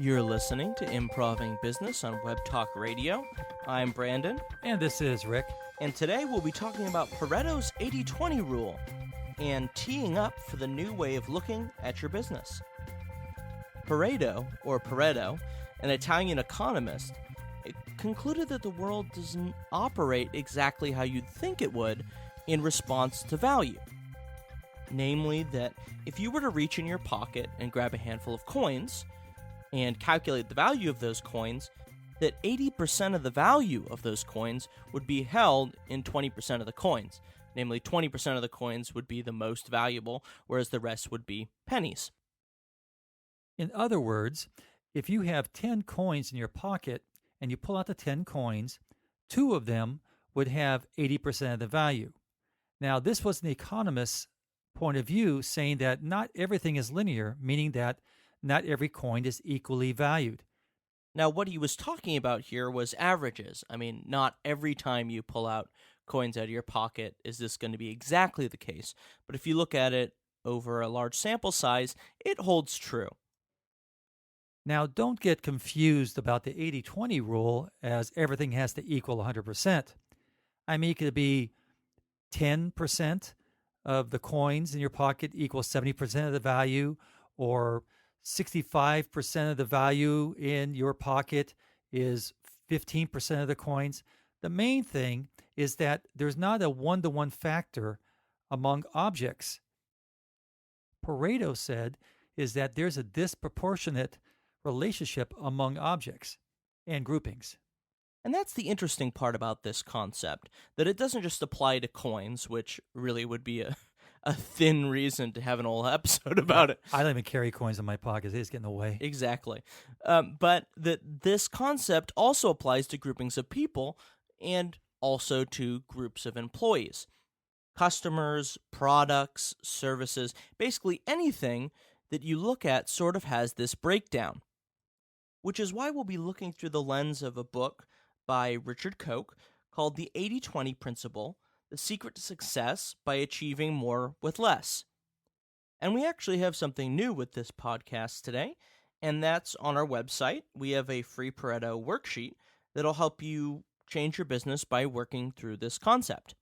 You're listening to Improv-ing Business on Web Talk Radio. I'm Brandon. And this is Rick. And today we'll be talking about Pareto's 80-20 rule and teeing up for the new way of looking at your business. Pareto, an Italian economist, concluded that the world doesn't operate exactly how you'd think it would in response to value. Namely, that if you were to reach in your pocket and grab a handful of coins and calculate the value of those coins, that 80% of the value of those coins would be held in 20% of the coins. Namely, 20% of the coins would be the most valuable, whereas the rest would be pennies. In other words, if you have 10 coins in your pocket and you pull out the 10 coins, 2 of them would have 80% of the value. Now, this was an economist's point of view, saying that not everything is linear, meaning that not every coin is equally valued. Now, what he was talking about here was averages. I mean, not every time you pull out coins out of your pocket is this going to be exactly the case. But if you look at it over a large sample size, it holds true. Now, don't get confused about the 80-20 rule as everything has to equal 100%. I mean, it could be 10% of the coins in your pocket equals 70% of the value, or 65% of the value in your pocket is 15% of the coins. The main thing is that there's not a one-to-one factor among objects. Pareto said is that there's a disproportionate relationship among objects and groupings. And that's the interesting part about this concept, that it doesn't just apply to coins, which really would be a thin reason to have an whole episode about it. I don't even carry coins in my pocket. They just get in the way. Exactly. But that this concept also applies to groupings of people and also to groups of employees. Customers, products, services, basically anything that you look at sort of has this breakdown, which is why we'll be looking through the lens of a book by Richard Koch called The 80-20 Principle, The Secret to Success by Achieving More with Less. And we actually have something new with this podcast today, and that's on our website. We have a free Pareto worksheet that'll help you change your business by working through this concept.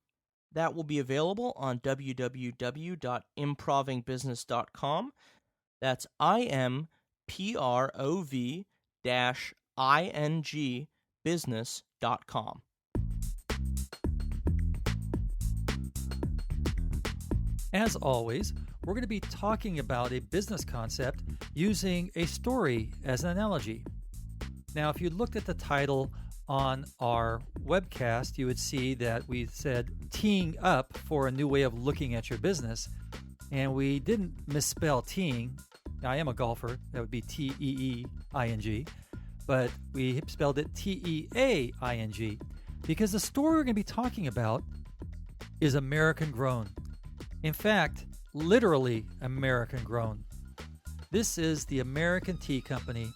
That will be available on www.improvingbusiness.com. That's IMPROV-ING business.com. As always, we're going to be talking about a business concept using a story as an analogy. Now, if you looked at the title on our webcast, you would see that we said teeing up for a new way of looking at your business, and we didn't misspell teeing. Now, I am a golfer. That would be T-E-E-I-N-G. But we spelled it T-E-A-I-N-G because the story we're going to be talking about is American grown. In fact, literally American grown. This is the American Tea Company,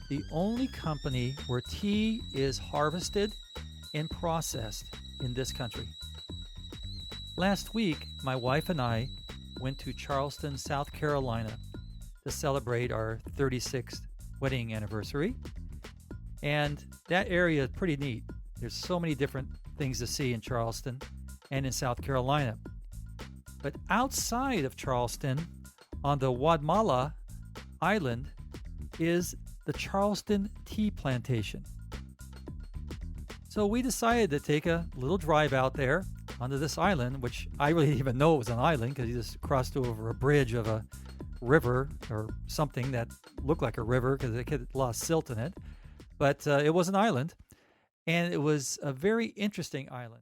the only company where tea is harvested and processed in this country. Last week, my wife and I went to Charleston, South Carolina to celebrate our 36th wedding anniversary. And that area is pretty neat. There's so many different things to see in Charleston and in South Carolina. But outside of Charleston, on the Wadmalaw Island, is the Charleston Tea Plantation. So we decided to take a little drive out there onto this island, which I really didn't even know it was an island because you just crossed over a bridge of a river or something that looked like a river because it had a lot of silt in it. But it was an island, and it was a very interesting island.